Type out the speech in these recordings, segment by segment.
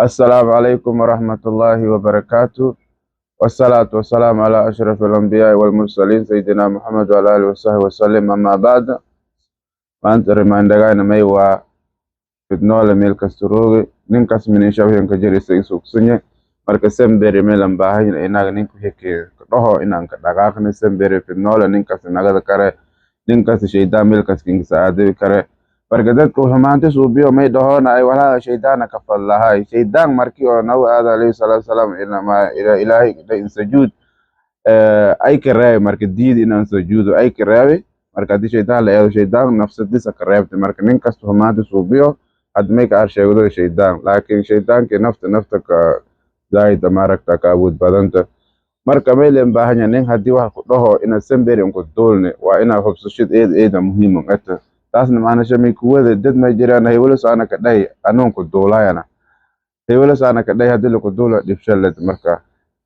السلام عليكم ورحمة الله وبركاته، والصلاة والسلام على أشرف الأنبياء والمرسلين سيدنا محمد وعلى آله وصحبه وسلم. أما بعد، فأنت رماندغانا ميوا fitnole mil kasturoge nin kasmini shabhen ka jeri sai suksunye marka sembere melan bahin ina nin ku heke doho ina ka daga kan sembere fitnole nin kas naga kare nin kas shaydan mil kas king saade kare marka dad ko hamante subiyo mai doho na ay wala shaydan ka fallaha shaydan marki o naw ada alayhi salatu salam ina ma ila ilahi da in sujud ay kare marka did ina sujudu ay kare marka di shaydan la shaydan nafsadi sakarabte marka nin kas hamante subiyo أدميك عارش يقولوا الشيطان، لكن الشيطان نفسك زايد مارك تكابود بدنت مركا ميلين باهنيا نين هدي واحد كله إن سمبري إنكو دولني وإن هبص شيء إيه مهم أنت تاسن معنا شمي كوه الدد ما يجري أنا هيولس أنا كداي أنا إنكو دولا أنا هيولس أنا كداي هدي لكو دولا ديفشلت مركا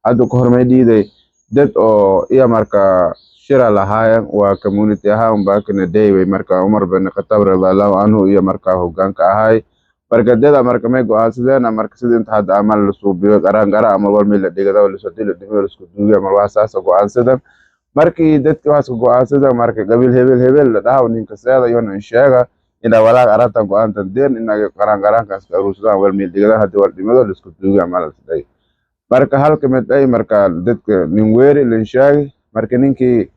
هادو كهر ما يدي دد أو إيه مركا شرا لهايا وكمونيتي هاهم باكن داي مركا عمر بن الخطاب رضي الله عنه إيه مركا هو كان كهاي marka dada marka may go'aansadeen marka sidii inta hadda amal la suubiyo qaraan ama wal meel dhigada wala soo dilo dhimay isku duuga mar waa saas go'aansadeen markii dadka waas go'aansadeen marka qabiil hebel la dhaw ninka seeda yoon sheega ina walaaq aratan go'aantan deen inaga qaraan kaas aruusada wal meel dhigada hadda wal dhimada isku duuga amal siday marka halka mid ay marka dadka nin weeri la sheegay marka ninkii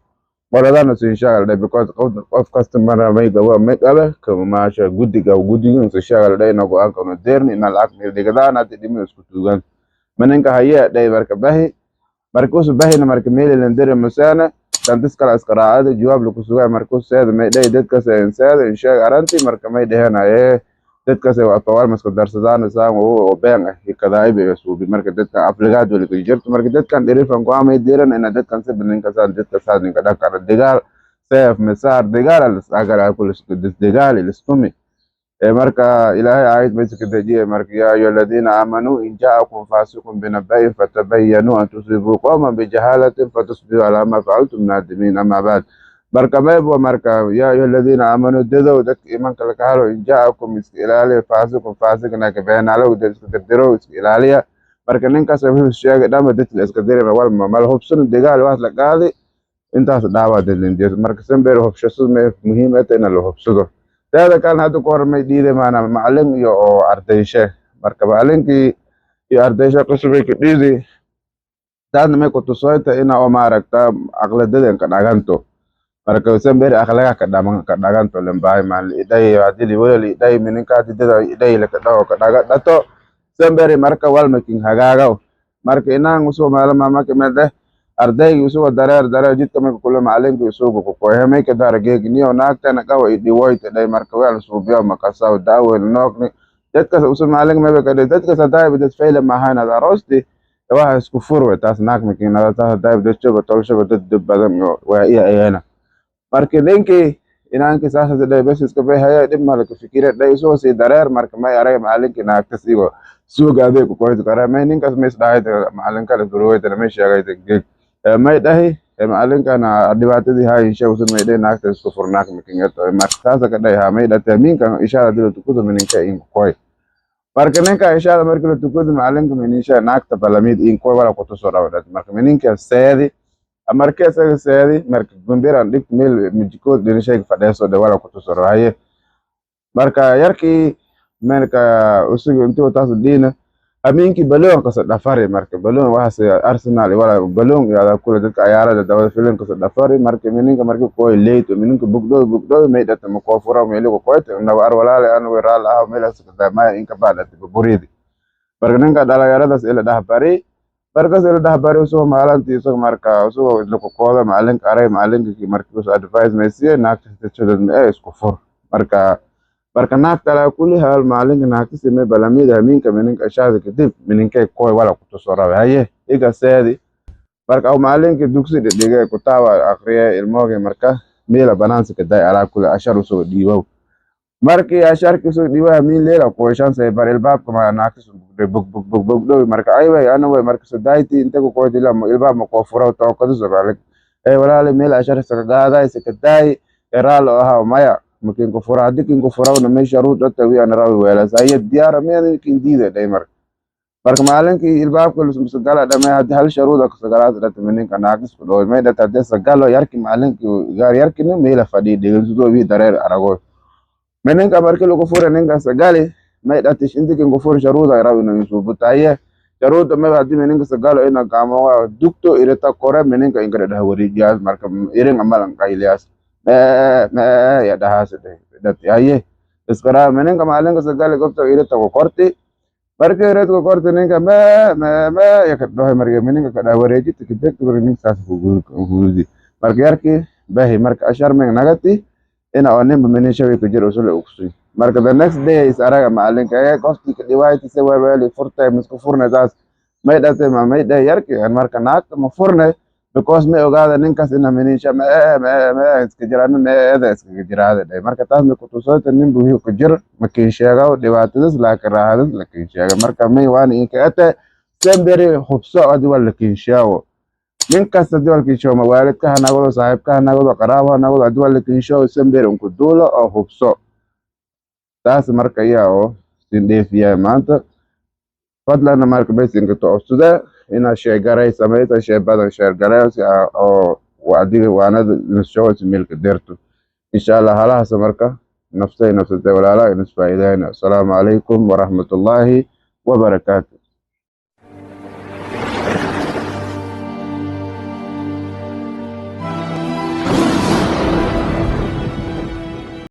ولدان سيشغل ده because of customer may go make ala كما ماشا guddiga سيشغل ده نقول أنك نديرني إن الأكل ديكدا نادي دي من سكوتوغان منك هيا ده برك باهي مركوس باهي نمرك ميل اللي ندير مسانا كان تسكال أسكراعات جواب لكسوغا مركوس سيد ما ده دتك سيد إن شاء أرانتي مرك ما ده هنا إيه دتك سيد أطوال مسك درس دان سام وبين كذا أي بس وبمرك دتك أفلقات ولا كجرت مرك دتك كان ديري فنقوا ما يديرن إن دتك كان سيد بنين كسان دتك ساد إن كذا كان دجال سيف مسار دجال أجر أقول دجال الاستومي مركا إلهي عايد بيتك الدجية مركا يا أيها الذين آمنوا إن جاءكم فاسق بنبأ فتبينوا أن تصيبوا قوما بجهالة فتصبحوا على ما فعلتم نادمين. أما بعد مركا ما يبغى مركا يا أيها الذين آمنوا دذوا دك إيمان كالكالو إن جاءكم إسكيلالي فاسق ناك بين على ودرس كدرو إسكيلالي مركا ننكا سبب الشيء دام دت الإسكدير ما مالهم سن دجال واحد لقاضي أنت دعوة دلين مركا سنبير هبشسوس مهم أنا لو هبشسوس هذا كان هذا كور ما يدير معنا معلم يو أرديشة مركب معلم كي أرديشة كسبة كديزي تان ما كنت سويت إن أمارك تا أغلى دين كناغانتو مركب سامبر أغلى كناغانتو لمباي مال إداي عدلي ولا إداي منين كاتي إداي لك داو كناغانتو سامبر مركب والمكين هجاجو مركب إنا مسوا معلم ما كمده arday yusuba dareer jidka marka kula macalinka yusuba ku qoyamay ka dargeeg niyo naagtana qawa idiwayta day marka weel suubiyo makasaw daawel noqni dadka usul macalin ma ka dadka sadaay dad fayla mahana darosti waxa isku furwe taas naag makiinada taas daay dad joog tolsho dad badan waa ayana marka ninki inaanki saasada day bas iska bay haya dib malaka fikira day soo si dareer marka may arag macalinka naagta sigo suugaade ku qoyto kara may ninkas mis dhaay macalinka la duruwayta ma sheegay geeg ما يدهي معلن كان دبعتي هاي شيء وصل ما يدهي ناقة سفرناك مكينة مركزة كده ما يده تامين كان إشارة دلو تكود من إنشاء إن كوي مركنين كان إشارة مركلو تكود معلن من إنشاء ناقة بلاميد إن كوي ولا كتوسورا ولا مركنين كان سادي مركز سادي مركز بمبير عندك ميل مجيكو دينشاء فداسو ده ولا كتوسورا هاي مركا يركي مركا أسوق أنتو تاسو دينا aminki balon ka dafari marke balon waxa arsenal wala balon ya kula dadka ayara da dawada filan ka dafari marke mininka marke ko leeto mininka bugdo me data ma ko fura me ko koyte na war wala le anu wala la me la sa ma inka bala te buridi marke ninka dala yara das ila dahbari marka sel dahbari so malanti so marka so ko ko malen kare malen ki marke so advice me sie na te chodan me es ko for marka naagta ala kulli hal maalinka naagtisi me balamida minka mininka shaada kadib mininka koy wala ku soo rawe haye iga seedi marka aw maalinka dugsi dhigay ku taawa akhriya ilmooga marka meela banaansi ka day ala kulli ashar soo dhiibow markii asharki soo dhiiba min leela ko shan say bar ilbaab kama naagtis bug do marka ay way ana way marka soo dayti inta ko koy dila ilbaab ma ko furo to ko soo balik ay walaal meel ashar sa gaada ay ka day eraalo aha maya ممكن كفر عندك إن كفر أو نمشي شروط التوي أنا راوي ولا زي الديار مين يمكن دي ده دايمر marka maalinkii ilbaabka sagala dhamay haddii hal sharuuda sagalaad dhata meninka naaqis ku dhow may dhata haddii sagalo yarki maalinkii gaar yarkina meela fadhi dhigilsudo bii dareer arago meninka markii lagu fura ninka sagali may dhatish intii kin gufur sharuuda raw inuu yusubutaye sharuuda may haddii meninka sagalo ina gamo dukto ireta kore meninka ingada dah wareejiyas marka irin amalan qayliyas me ya dhahas dhati aye iskara meninka maalinka sagali gobto ireta ko korti marka ireta ko korti ninka me ya kadho marka meninka kada wareeji tikidek meninka sas hugudi marka yarki bahi marka ashar men nagati ina onin menin shawi ku jiro usul uqsi marka the next day is araga maalinka ay qofti ka dhiwaayay se wali furtay misku furna taas may dhate ma may day yarki marka naagta ma furne because may ogaada ninkaas ina menin shama iska jiraan meeda iska jiraada day marka taas ma ku tusayta nin buu ku jir ma kin sheega dhibaatadaas laakiin raahadad la kin sheega marka may waan in ka ata sembere hubso adi wala kin sheego ninkaas adi wala kin sheego waalidka hanagado saaxiibka hanagado qaraabo hanagado adi wala kin sheego sembere ku duulo oo hubso taas marka yaa oo sindheefiyaa maanta fadlan marka baysinka toosida ina sheegaray sameeyta sheebadan sheegaray oo wadiga waanada insoo milka deerto insha Allah halaas marka nafsay walaala in isfaa'iidayna assalamu alaykum wa rahmatullahi wa barakatuh